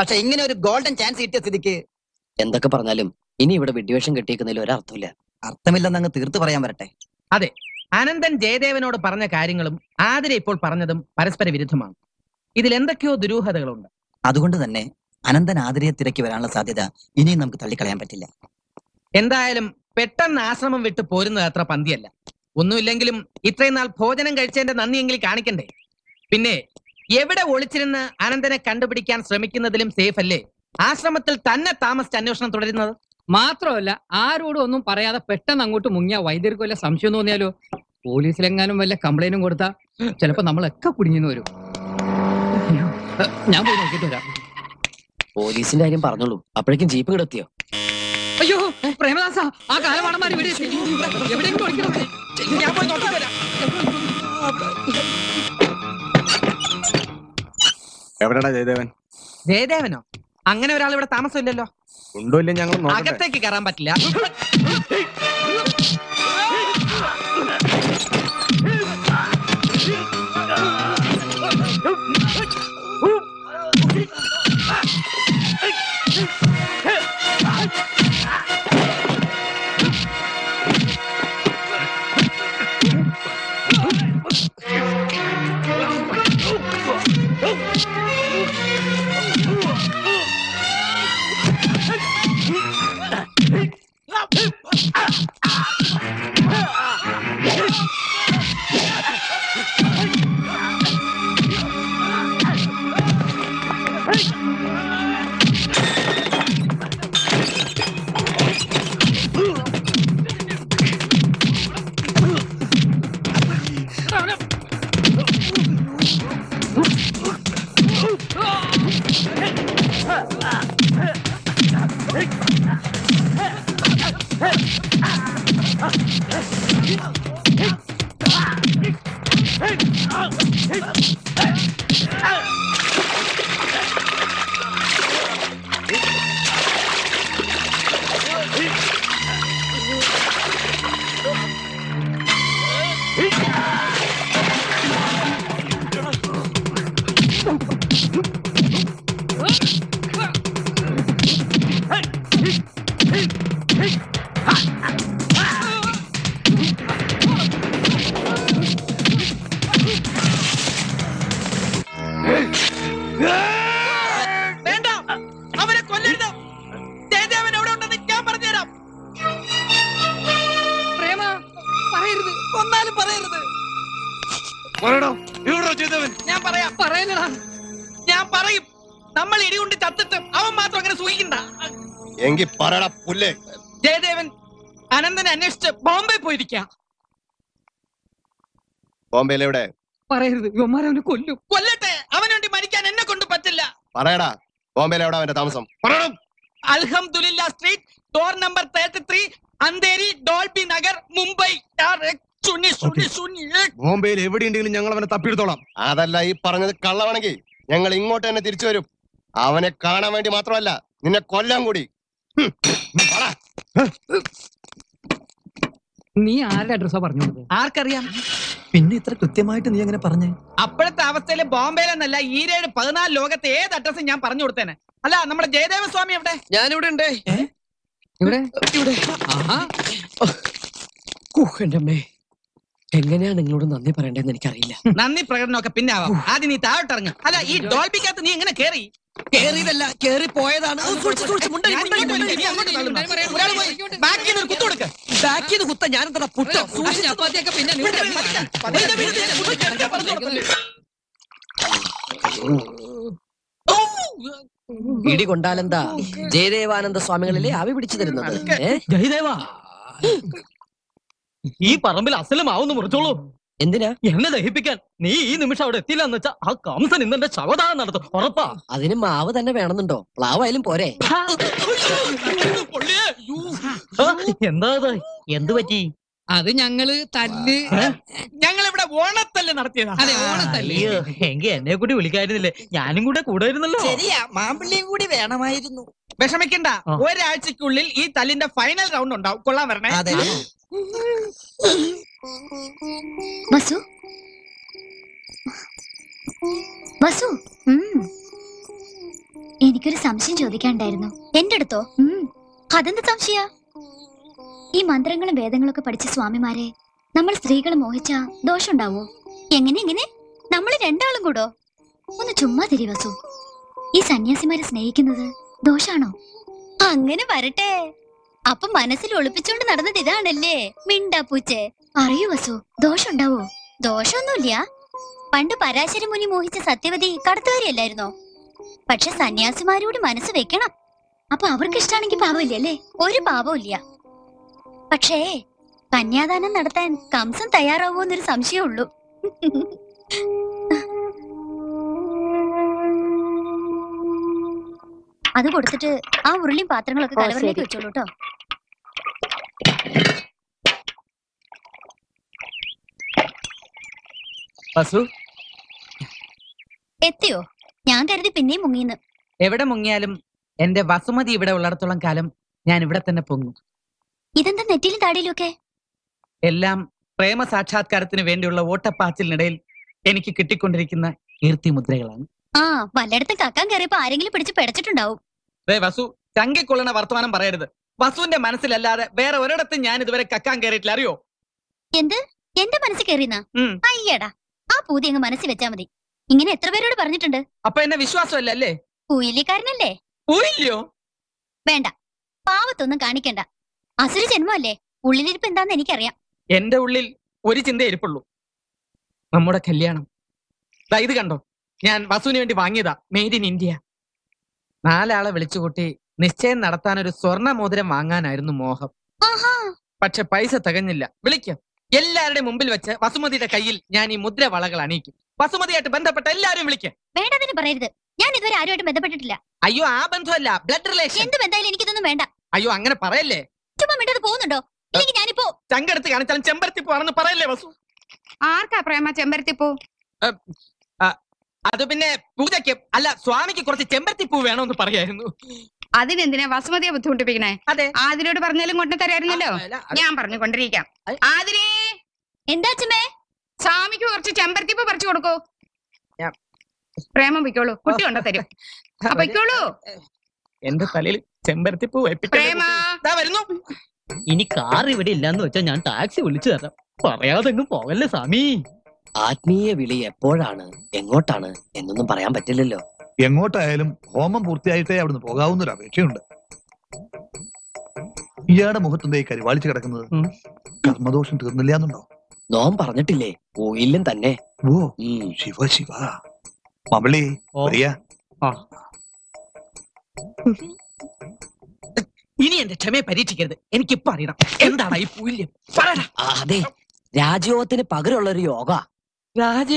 പക്ഷെ ഇങ്ങനെ ഒരു ഗോൾഡൻ ചാൻസ് കിട്ടിയ സ്ഥിതിക്ക് എന്തൊക്കെ പറഞ്ഞാലും ഇനി ഇവിടെ വിഡ്വേഷം കെട്ടിയേക്കുന്നതിൽ ഒരർത്ഥമില്ല. അർത്ഥമില്ലെന്ന് അങ്ങ് തീർത്ത് പറയാൻ വരട്ടെ. അതെ, അനന്തൻ ജയദേവനോട് പറഞ്ഞ കാര്യങ്ങളും ആതിര ഇപ്പോൾ പറഞ്ഞതും പരസ്പര വിരുദ്ധമാണ്. ഇതിൽ എന്തൊക്കെയോ ദുരൂഹതകളുണ്ട്. അതുകൊണ്ട് തന്നെ അനന്തൻ ആതിരയെ തിരക്കി വരാനുള്ള സാധ്യത ഇനിയും നമുക്ക് തള്ളിക്കളയാൻ പറ്റില്ല. എന്തായാലും പെട്ടെന്ന് ആശ്രമം വിട്ട് പോരുന്നത് അത്ര പന്തിയല്ല. ഒന്നുമില്ലെങ്കിലും ഇത്രയും നാൾ ഭോജനം കഴിച്ചതിന്റെ നന്ദിയെങ്കിലും കാണിക്കണ്ടേ? പിന്നെ എവിടെ ഒളിച്ചിരുന്ന് അനന്തനെ കണ്ടുപിടിക്കാൻ ശ്രമിക്കുന്നതിലും സേഫ് അല്ലേ ആശ്രമത്തിൽ തന്നെ താമസിച്ച് അന്വേഷണം തുടരുന്നത്? മാത്രമല്ല ആരോടും ഒന്നും പറയാതെ പെട്ടെന്ന് അങ്ങോട്ട് മുങ്ങിയ വൈദ്യർക്ക് വല്ല സംശയം തോന്നിയാലോ? പോലീസിലെങ്ങാനും വല്ല കംപ്ലൈന്റും കൊടുത്താ ചിലപ്പോ നമ്മളൊക്കെ കുടുങ്ങിന്ന് വരും. ഞാൻ പോയി നോക്കിട്ട് വരാം. പോലീസിന്റെ കാര്യം പറഞ്ഞോളൂ, അപ്പോഴേക്കും ജീപ്പ് കിടത്തിയോ? അയ്യോ പ്രേമദാസ, ആ കാലമാണന്മാർ ഇവിടെ എവിടെയെങ്കിലും ഒളിക്കണം. ഞാൻ പോയി നോക്കിട്ട് വരാം. എവിടെടാ ജയദേവൻ? ജയദേവനോ? അങ്ങനെ ഒരാൾ ഇവിടെ താമസമില്ലല്ലോ. ഉണ്ടോ ഇല്ല ഞങ്ങൾ അകത്തേക്ക് കയറാൻ പറ്റില്ല. ഞാൻ പറയും, നമ്മൾ ഇടികൊണ്ട് ചത്തിട്ട് അവൻ മാത്രം അങ്ങനെ സൂഹിക്കണ്ട. എങ്കിൽ പറയടാ പുല്ലേ. ജയദേവൻ അനന്തനെ അന്വേഷിച്ച് ബോംബെ പോയിരിക്കാം. ബോംബെയിൽ എവിടെ? പറയരുത്, ഇവന്മാരവനെ കൊല്ലും. കൊല്ലട്ടെ, അവന് വേണ്ടി മരിക്കാൻ എന്നെ കൊണ്ട് പറ്റില്ല. പറയടാ, ബോംബെയിൽ എവിടെ അവന്റെ താമസം? പറയണം. അൽഹംദുലില്ലാ street, door number 33, Andheri, Dolby Nagar, Mumbai. ബോംബെയിൽ എവിടെയുണ്ടെങ്കിലും ഞങ്ങൾ അവനെ തപ്പിയെടുത്തോളാം. അതല്ല, ഈ പറഞ്ഞത് കള്ളമാണെങ്കിൽ ഞങ്ങൾ ഇങ്ങോട്ട് തന്നെ തിരിച്ചു വരും. അവനെ കാണാൻ വേണ്ടി മാത്രമല്ല, നിന്നെ കൊല്ലാൻ കൂടി. നീ ആരുടെ അഡ്രസ്സാ പറഞ്ഞു? ആർക്കറിയാം? പിന്നെ ഇത്ര കൃത്യമായിട്ട് നീ എങ്ങനെ പറഞ്ഞേ? അപ്പോഴത്തെ അവസ്ഥയില് ബോംബെയിലെന്നല്ല 14 ലോകത്തെ ഏത് അഡ്രസ്സും ഞാൻ പറഞ്ഞു കൊടുത്തേനെ. അല്ല, നമ്മുടെ ജയദേവ സ്വാമി എവിടെ? ഞാനിവിടെ ഉണ്ട്. ഇവിടെ ഇവിടെ ആഹാ. എന്റെ അമ്മേ, എങ്ങനെയാ നിങ്ങളോട് നന്ദി പറയണ്ടെന്ന് എനിക്കറിയില്ല. നന്ദി പ്രകടനമൊക്കെ പിന്നെ ആവാം. ആദ്യം നീ താഴോട്ടിറങ്ങ. അല്ല, ഈ ഡോൾബിക്കകത്ത് നീ എങ്ങനെ കേറി? കേറിയതല്ല, കേറി പോയതാണ്. ബാക്കിന്ന് കുത്തു കൊടുക്ക. ബാക്കിന്ന് കുത്ത ഞാൻ എന്താ പുട്ടോ? ചപ്പാത്തിയൊക്കെ പിന്നെ ഇടി കൊണ്ടാലെന്താ ജയദേവാനന്ദ സ്വാമികളിലെ ആവി പിടിച്ചു തരുന്നത്? ജയദേവാ, ഈ പറമ്പിൽ അസലമാവുന്നു മുറിച്ചോളൂ. എന്തിനാ? എന്നെ ദഹിപ്പിക്കാൻ. നീ ഈ നിമിഷം അവിടെ എത്തില്ല എന്ന് വെച്ചാ ആ കംസൻ ഇന്നെ ശവദാനം നടത്തും. ഉറപ്പാ? അതിന് മാവ് തന്നെ വേണമെന്നുണ്ടോ? പ്ലാവായാലും പോരെ? എന്താ എന്ത് പറ്റി? അത് ഞങ്ങള് തല്ല്. ഞങ്ങളിവിടെ ഓണത്തല്ല് നടത്തിയതാ. അതെ, ഓണത്തല്ല്. എങ്കി എന്നെ കൂടി വിളിക്കായിരുന്നില്ലേ? ഞാനും കൂടെ കൂടായിരുന്നല്ലോ. ശരിയാ, മാമ്പിള്ളിയും കൂടി വേണമായിരുന്നു. വിഷമിക്കണ്ട, ഒരാഴ്ചക്കുള്ളിൽ ഈ തല്ലിന്റെ ഫൈനൽ റൗണ്ട് ഉണ്ടാവും. കൊള്ളാൻ വരണേ. വസു, വസു, എനിക്കൊരു സംശയം ചോദിക്കാണ്ടായിരുന്നു. എന്റെ അടുത്തോ? അതെന്ത് സംശയ? ഈ മന്ത്രങ്ങളും വേദങ്ങളൊക്കെ പഠിച്ച സ്വാമിമാരെ നമ്മൾ സ്ത്രീകൾ മോഹിച്ച ദോഷമുണ്ടാവോ? എങ്ങനെ നമ്മൾ രണ്ടാളും കൂടോ? ഒന്ന് ചുമ്മാ തിരി വസു. ഈ സന്യാസിമാരെ സ്നേഹിക്കുന്നത് ദോഷാണോ? അങ്ങനെ വരട്ടെ. അപ്പൊ മനസ്സിൽ ഒളിപ്പിച്ചോണ്ട് നടന്നത് ഇതാണല്ലേ മിണ്ടാപ്പൂച്ചേ? അറിയൂ വസു, ദോഷമുണ്ടാവോ? ദോഷമൊന്നുമില്ല. പണ്ട് പരാശര മുനി മോഹിച്ച സത്യവതി കടത്തുകാരിയല്ലായിരുന്നോ? പക്ഷെ സന്യാസിമാരോട് മനസ്സ് വെക്കണം. അപ്പൊ അവർക്ക് ഇഷ്ടാണെങ്കിൽ പാവമില്ല അല്ലേ? ഒരു പാപവും ഇല്ല. പക്ഷേ കന്യാദാനം നടത്താൻ കംസൻ തയ്യാറാവോന്നൊരു സംശയമുള്ളൂ. അത് കൊടുത്തിട്ട് ആ ഉരുളിയും പാത്രങ്ങളൊക്കെ കലവറിലേക്ക് വെച്ചോളൂ കേട്ടോ. വസു, എത്തിയോ? ഞാൻ കരുതി പിന്നെയും മുങ്ങിന്ന്. എവിടെ മുങ്ങിയാലും എന്റെ വസുമതി ഇവിടെ ഉള്ളിടത്തോളം കാലം ഞാൻ ഇവിടെ തന്നെ പൊങ്ങും. ഇതെന്താ നെറ്റിയിലും താടിയിലും ഒക്കെ? എല്ലാം പ്രേമ സാക്ഷാത്കാരത്തിന് വേണ്ടിയുള്ള ഓട്ടപ്പാച്ചിലിനിടയിൽ എനിക്ക് കിട്ടിക്കൊണ്ടിരിക്കുന്ന കീർത്തിമുദ്രകളാണ്. ആ, വല്ലയിടത്തും കക്കാൻ കയറിയപ്പോ ആരെങ്കിലും പിടിച്ച് പെടച്ചിട്ടുണ്ടാവും. വസു, ചങ്കിക്കൊള്ളണ വർത്തമാനം പറയരുത്. വസുവിന്റെ മനസ്സിലല്ലാതെ വേറെ ഒരിടത്തും ഞാൻ ഇതുവരെ കക്കാൻ കയറിയിട്ടില്ല, അറിയോ? എന്ത്? എന്റെ മനസ്സിൽ കയറിയെന്നാ? ഉം. അയ്യടാ, ആ പൂതി അങ്ങ് മനസ്സിൽ വെച്ചാ മതി. ഇങ്ങനെ എത്ര പേരോട് പറഞ്ഞിട്ടുണ്ട്? അപ്പൊ എന്നെ വിശ്വാസമല്ല അല്ലേ? കൂലിക്കാരനല്ലേ? പോയില്ലയോ? വേണ്ട, പാവത്തൊന്നും കാണിക്കണ്ട. അസുര ജന്മല്ലേ. ഉള്ളിലിരിപ്പ് എന്താന്ന് എനിക്കറിയാം. എന്റെ ഉള്ളിൽ ഒരു ചിന്ത ഇരിപ്പുള്ളൂ, നമ്മുടെ കല്യാണം. ദാ ഇത് കണ്ടോ, ഞാൻ വസുവിന് വേണ്ടി വാങ്ങിയതാ, മെയ്ഡ് ഇൻ ഇന്ത്യ. 4 ആളെ വിളിച്ചുകൂട്ടി നിശ്ചയം നടത്താൻ ഒരു സ്വർണ്ണ മോതിരം വാങ്ങാനായിരുന്നു മോഹം. ആഹാ, പക്ഷെ പൈസ തികഞ്ഞില്ല. വിളിക്കാം, എല്ലാവരുടെയും മുമ്പിൽ വെച്ച് വസുമതിയുടെ കയ്യിൽ ഞാൻ ഈ മുദ്ര വളകൾ അണിയിക്കും. വസുമതിയായിട്ട് ബന്ധപ്പെട്ട എല്ലാവരും വിളിക്കാം. വേണ്ടതിന് പറയരുത്. ഞാൻ ഇതുവരെ ആരുമായിട്ട് ബന്ധപ്പെട്ടിട്ടില്ല. അയ്യോ, ആ ബന്ധമല്ല, ബ്ലഡ് റിലേഷൻ. എന്ത് ബന്ധായാലും എനിക്കിതൊന്നും വേണ്ട. അയ്യോ, അങ്ങനെ പറയല്ലേ. ചുമ്മാ മിണ്ടത് പോകുന്നുണ്ടോ? ഇല്ലെങ്കിൽ ഞാനിപ്പോ ചങ്കെടുത്ത് കാണിച്ചാലും ചെമ്പരത്തി പോവാണെന്ന് പറയല്ലേ വസു. ആർക്കാ പ്രേമ ചെമ്പരത്തിപ്പൂ? അത് പിന്നെ പൂജയ്ക്ക് അല്ല, സ്വാമിക്ക് കുറച്ച് ചെമ്പരത്തി പൂ വേണമെന്ന് പറയായിരുന്നു. അതിനെന്തിനാ വസുമതിയെ ബുദ്ധിമുട്ടിപ്പിക്കണേ? അതെ, ആതിരോട് പറഞ്ഞാലും കൊണ്ടു തരായിരുന്നല്ലോ. ഞാൻ പറഞ്ഞു കൊണ്ടിരിക്കാം. ആതിരേ, എന്താ അച്ഛമ്മേ? സ്വാമിക്ക് കുറച്ച് ചെമ്പരത്തിപ്പൂ പറിച്ചു കൊടുക്കൂ. പ്രേമം പൊയ്ക്കോളൂ, കുട്ടി കൊണ്ടു തരും. പൊയ്ക്കോളൂ. എന്റെ തലയിൽ ചെമ്പരത്തി പൂ പ്രേമ, വരുന്നു. ഇനി കാർ ഇവിടെ ഇല്ലാന്ന് വെച്ചാൽ ഞാൻ ടാക്സി വിളിച്ചു തരാം. പറയാതെങ്ങും പോകല്ലേ സ്വാമി. ആത്മീയ വിളി എപ്പോഴാണ്, എങ്ങോട്ടാണ് എന്നൊന്നും പറയാൻ പറ്റില്ലല്ലോ. എങ്ങോട്ടായാലും ഹോമം പൂർത്തിയായിട്ടേ അവിടുന്ന് പോകാവുന്നൊരു അപേക്ഷയുണ്ട്. ഇയാളുടെ മുഖത്തെന്തേ കരിവാളിച്ച് കിടക്കുന്നത്? കർമ്മദോഷം തീർന്നില്ല എന്നുണ്ടോ? നോം പറഞ്ഞിട്ടില്ലേ, ഓയിലും തന്നെ. ഓ, ശിവ ശിവ. മകളി പ്രിയ, ഇനി എന്റെ ക്ഷമയെ പരീക്ഷിക്കരുത്. എനിക്കിപ്പോ അറിയണം, എന്താണ് ഈ പൂല്യം. അതെ, രാജയോഗത്തിന് പകരമുള്ള ഒരു യോഗ. രാജ